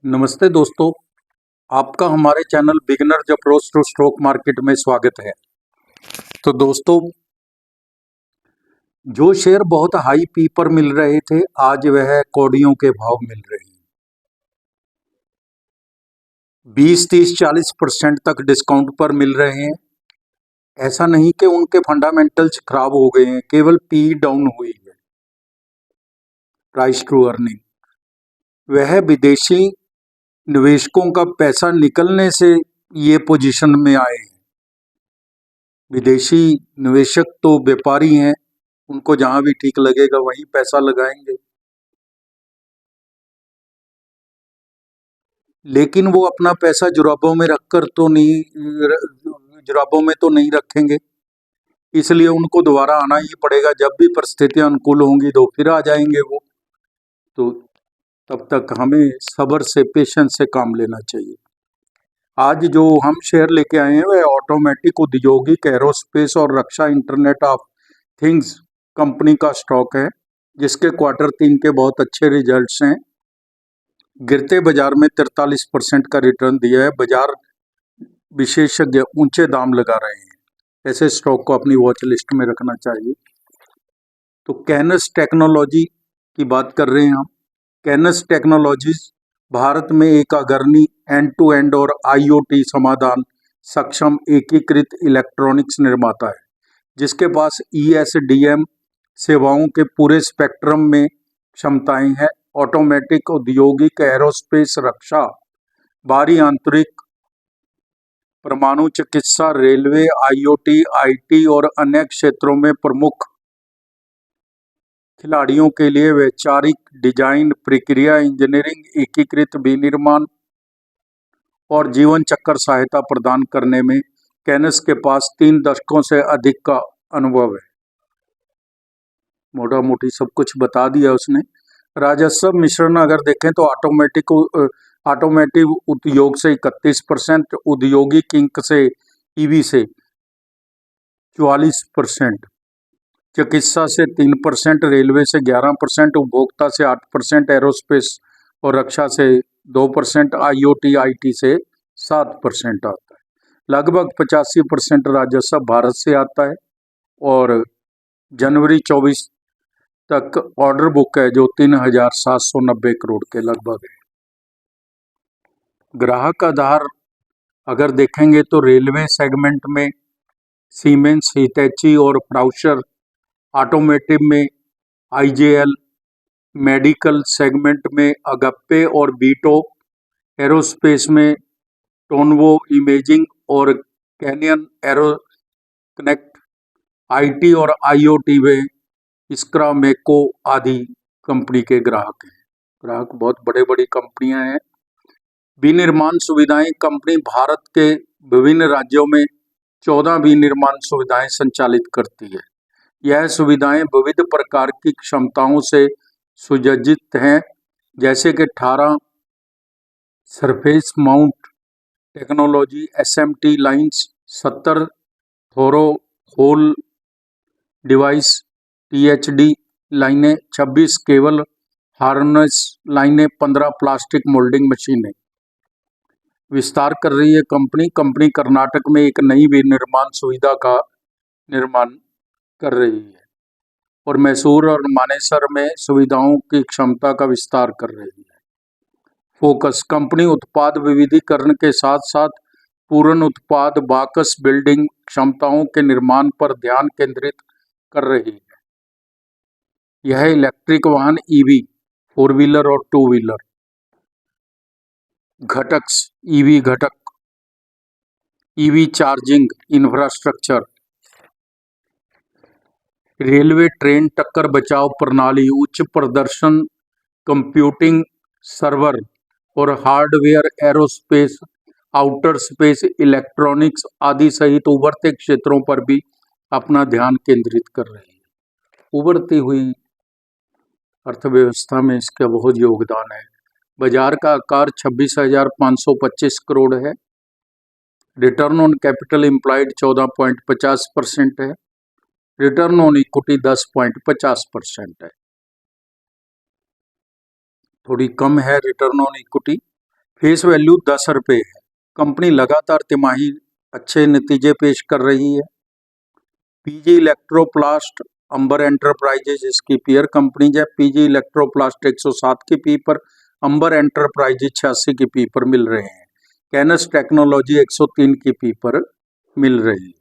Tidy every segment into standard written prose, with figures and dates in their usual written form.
नमस्ते दोस्तों, आपका हमारे channel beginners approach to stock market में स्वागत है। तो दोस्तों, जो शेयर बहुत हाई पी पर मिल रहे थे, आज वह कौड़ियों के भाव मिल रहे हैं। 20, 30, 40% तक डिस्काउंट पर मिल रहे हैं। ऐसा नहीं कि उनके फंडामेंटल्स खराब हो गए हैं, केवल पी डाउन हुई है, प्राइस टू अर्निंग। वह विदेशी निवेशकों का पैसा निकलने से ये पोजीशन में आए हैं। विदेशी निवेशक तो व्यापारी हैं, उनको जहां भी ठीक लगेगा वहीं पैसा लगाएंगे, लेकिन वो अपना पैसा जुराबों में रखकर तो नहीं, जुराबों में तो नहीं रखेंगे, इसलिए उनको दोबारा आना ही पड़ेगा। जब भी परिस्थितियां अनुकूल होंगी तो फिर आ जाएंगे वो। तो तब तक हमें सब्र से, पेशेंस से काम लेना चाहिए। आज जो हम शेयर लेके आए हैं वह ऑटोमेटिक, औद्योगिक, एरोस्पेस और रक्षा इंटरनेट ऑफ थिंग्स कंपनी का स्टॉक है, जिसके Q3 के बहुत अच्छे रिजल्ट्स हैं। गिरते बाजार में 43% का रिटर्न दिया है। बाजार विशेषज्ञ ऊंचे दाम लगा रहे हैं, ऐसे स्टॉक को अपनी वॉच लिस्ट में रखना चाहिए। तो कैनस टेक्नोलॉजी की बात कर रहे हैं हम। कैनस टेक्नोलॉजीज भारत में एक अग्रणी एंड टू एंड और IoT समाधान सक्षम एकीकृत इलेक्ट्रॉनिक्स निर्माता है, जिसके पास ESDM सेवाओं के पूरे स्पेक्ट्रम में क्षमताएं हैं। ऑटोमेटिक, औद्योगिक, एरोस्पेस, रक्षा, बाहरी आंतरिक, परमाणु चिकित्सा, रेलवे, IoT, IT और अन्य क्षेत्रों में प्रमुख खिलाड़ियों के लिए वैचारिक डिजाइन, प्रक्रिया इंजीनियरिंग, एकीकृत विनिर्माण और जीवन चक्र सहायता प्रदान करने में कैनस के पास 3 दशकों से अधिक का अनुभव है। मोटा मोटी सब कुछ बता दिया उसने। राजस्व मिश्रण अगर देखें तो ऑटोमेटिव उद्योग से 31%, औद्योगिक इंक से, EV से 44%, चिकित्सा से 3%, रेलवे से 11%, उपभोक्ता से 8%, एरोस्पेस और रक्षा से 2%, IoT, IT से 7% आता है। लगभग 85% राजस्व भारत से आता है और जनवरी 24 तक ऑर्डर बुक है जो 3,790 करोड़ के लगभग है। ग्राहक आधार अगर देखेंगे तो रेलवे सेगमेंट में सीमेंस, हितैची और फ्राउशर, ऑटोमेटिव में IJL, मेडिकल सेगमेंट में अगप्पे और बीटो, एरोस्पेस में टोनवो इमेजिंग और कैनियन एरो कनेक्ट, IT और IoT में स्क्रामेको आदि कंपनी के ग्राहक हैं। ग्राहक बहुत बड़े बड़ी कंपनियां हैं। विनिर्माण सुविधाएं कंपनी भारत के विभिन्न राज्यों में 14 विनिर्माण सुविधाएं संचालित करती है। यह सुविधाएं विविध प्रकार की क्षमताओं से सुसज्जित हैं, जैसे कि 18 surface mount technology SMT lines, 70 थोरो होल डिवाइस THD लाइनें, 26 केबल हार्नेस लाइनें, 15 प्लास्टिक मोल्डिंग मशीनें। विस्तार कर रही है कंपनी कर्नाटक में एक नई विनिर्माण सुविधा का निर्माण कर रही है और मैसूर और मानेसर में सुविधाओं की क्षमता का विस्तार कर रही है। फोकस कंपनी उत्पाद विविधीकरण के साथ साथ पूर्ण उत्पाद बाकस बिल्डिंग क्षमताओं के निर्माण पर ध्यान केंद्रित कर रही है। यह इलेक्ट्रिक वाहन, EV, 4 व्हीलर और 2 व्हीलर घटक, EV घटक, EV charging infrastructure, railway train टक्कर बचाव प्रणाली, उच्च प्रदर्शन कंप्यूटिंग सर्वर और hardware, aerospace, outer space, electronics आदि सहित उभरते क्षेत्रों पर भी अपना ध्यान केंद्रित कर रही है। उभरती हुई अर्थव्यवस्था में इसका बहुत योगदान है। बाजार का आकार 26,525 करोड़ है। रिटर्न ऑन कैपिटल एम्प्लॉयड 14.50% है। रिटर्न ऑन इक्विटी 10.50% है। थोड़ी कम है return on equity, face value 10 रुपये है। कंपनी लगातार तिमाही अच्छे नतीजे पेश कर रही है। पीजी इलेक्ट्रोप्लास्ट, अंबर एंटरप्राइजेज इसकी पीयर कंपनीज है। पीजी इलेक्ट्रोप्लास्ट 107 की पी पर, अंबर एंटरप्राइजेज 86 की पी पर मिल रहे हैं। कैनस टेक्नोलॉजी 103 की पी पर मिल रही है।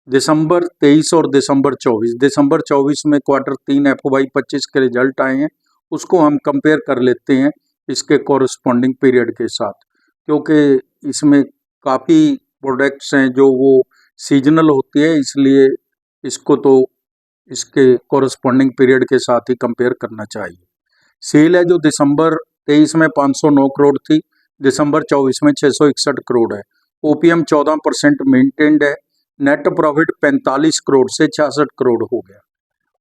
दिसंबर 23 और दिसंबर 24, दिसंबर 24 में Q3 FY 25 के रिजल्ट आए हैं, उसको हम कंपेयर कर लेते हैं इसके कॉरस्पॉन्डिंग पीरियड के साथ, क्योंकि इसमें काफ़ी प्रोडक्ट्स हैं जो वो सीजनल होती है, इसलिए इसको तो इसके कॉरस्पॉन्डिंग पीरियड के साथ ही कंपेयर करना चाहिए। सेल है जो दिसंबर 23 में 509 करोड़ थी, दिसंबर 24 में 661 करोड़ है। ओपीएम 14% मेंटेन्ड है। नेट प्रॉफिट 45 करोड़ से 66 करोड़ हो गया।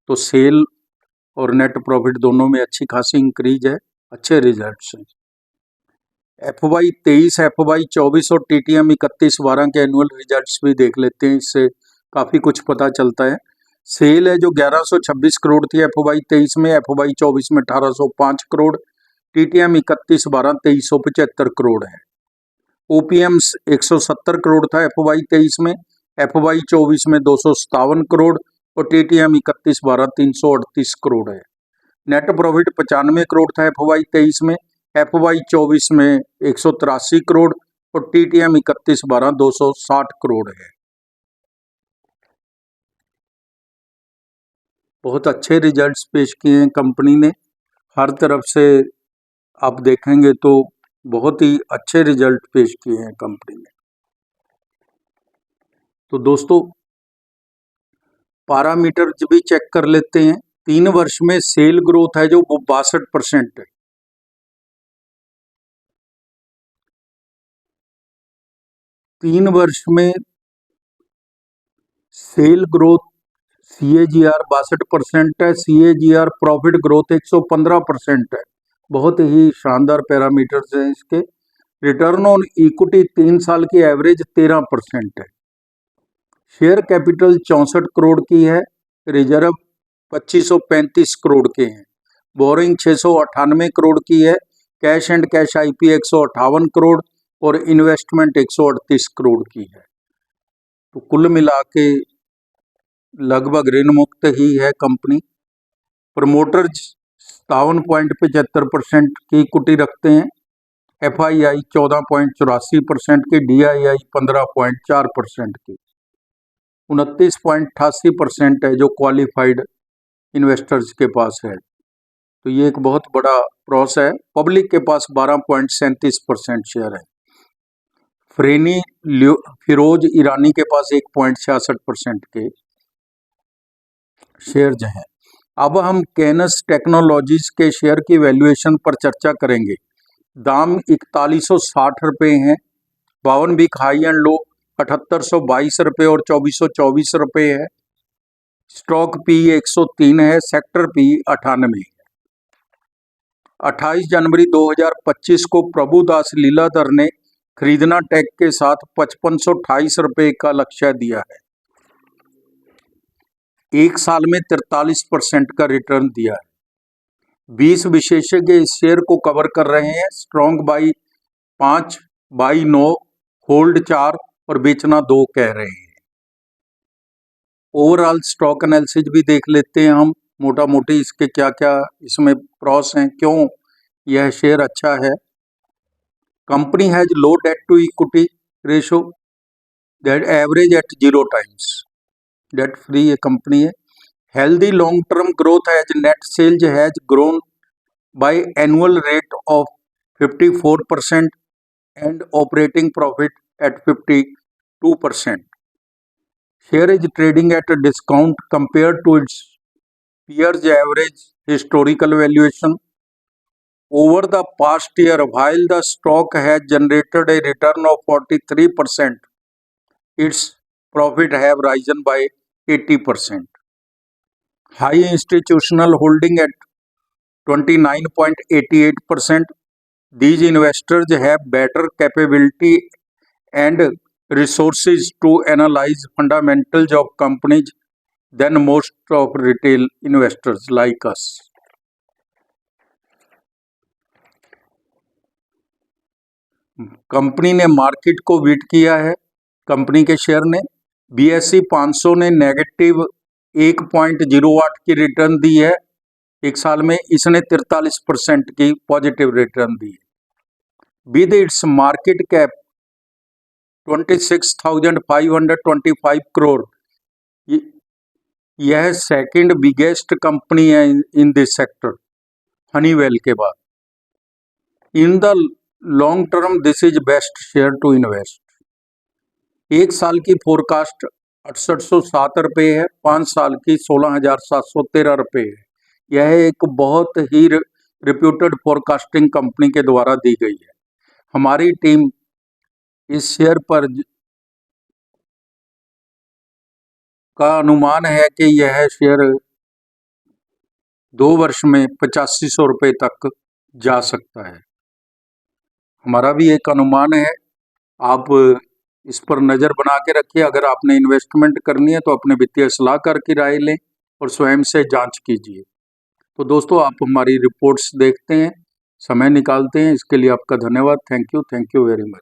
तो सेल और नेट प्रॉफिट दोनों में अच्छी खासी इंक्रीज है, अच्छे रिजल्ट्स हैं। FY 23, FY 24 और TTM 31/12 के एनुअल रिजल्ट्स भी देख लेते हैं, इससे काफ़ी कुछ पता चलता है। सेल है जो 1126 करोड़ थी FY 23 में, FY 24 में 1805 करोड़, TTM 31/12 2375 करोड़ है। OPM 170 करोड़ था FY 23 में, FY 24 में 257 करोड़ और TTM 31/12 338 करोड़ है। नेट प्रॉफिट 95 करोड़ था FY 23 में, FY 24 में 183 करोड़ और TTM 31/12 260 करोड़ है। बहुत अच्छे रिजल्ट्स पेश किए हैं कंपनी ने, हर तरफ से आप देखेंगे तो बहुत ही अच्छे रिजल्ट पेश किए हैं कंपनी ने। तो दोस्तों पैरामीटर भी चेक कर लेते हैं। 3 वर्ष में सेल ग्रोथ है जो वो 62% है। तीन वर्ष में सेल ग्रोथ CAGR 62% है, CAGR प्रॉफिट ग्रोथ 115% है। बहुत ही शानदार पैरामीटर्स हैं इसके। रिटर्न ऑन इक्विटी 3 साल की एवरेज 13% है। शेयर कैपिटल 64 करोड़ की है, रिजर्व 2535 करोड़ के हैं, बोरिंग 698 करोड़ की है, cash and cash IP 158 crore और इन्वेस्टमेंट 138 करोड़ की है। तो कुल मिला के लगभग ऋण मुक्त ही है कंपनी। प्रमोटर्स 57.75% की इक्विटी रखते हैं, FII 14.84% की, DII 15.4% की, 29.88% है जो क्वालिफाइड इन्वेस्टर्स के पास है। तो ये एक बहुत बड़ा प्रॉस है। पब्लिक के पास 12.37% शेयर है। फ्रेनी फिरोज ईरानी के पास 1.66% के शेयर्स हैं। अब हम कैनस टेक्नोलॉजीज के शेयर की वैल्यूएशन पर चर्चा करेंगे। दाम 4160 रुपये हैं, 52 वीक हाई एंड लो 7822 रुपये और 2424 रुपये है। स्टॉक P 103 है, सेक्टर P 98 है। 28 जनवरी 2025 को प्रभुदास लीलाधर ने खरीदना टैग के साथ 5528 रुपये का लक्ष्य दिया है। एक साल में 43% का रिटर्न दिया है। 20 विशेषज्ञ इस शेयर को कवर कर रहे हैं। स्ट्रॉन्ग बाई 5, बाई 9, होल्ड 4 और बेचना 2 कह रहे हैं। ओवरऑल स्टॉक एनालिसिस भी देख लेते हैं हम, मोटा मोटी इसके क्या क्या इसमें प्रॉस हैं, क्यों यह शेयर अच्छा है। Company has low debt to equity ratio, that average at 0 times, debt free ये कंपनी है। Healthy long term growth as net sales has grown by annual rate of 54% and operating profit at 52%. Share is trading at a discount compared to its peers' average historical valuation. Over the past year, while the stock has generated a return of 43%, its profit have risen by 80%. High institutional holding at 29.88%. These investors have better capability and resources to analyze fundamentals of companies than most of retail investors like us. Company ने market को beat किया है। Company के share ने BSE 500 ने negative 1.08 की return the है एक साल में। इसने 43% की पॉजिटिव रिटर्न दी है। With its market cap 26,525 crore, यह सेकंड बिगेस्ट कंपनी है इन दिस सेक्टर, हनीवेल के बाद। In the long term this is best share to invest. एक साल की फोरकास्ट 6807 रुपये है, 5 साल की 16,713 रुपये है। यह एक बहुत ही रिप्यूटेड फोरकास्टिंग कंपनी के द्वारा दी गई है। हमारी टीम इस शेयर पर का अनुमान है कि यह शेयर 2 वर्ष में 8500 रुपये तक जा सकता है। हमारा भी एक अनुमान है, आप इस पर नज़र बना के रखिए। अगर आपने इन्वेस्टमेंट करनी है तो अपने वित्तीय सलाहकार की राय लें और स्वयं से जांच कीजिए। तो दोस्तों, आप हमारी रिपोर्ट्स देखते हैं, समय निकालते हैं, इसके लिए आपका धन्यवाद। Thank you very much.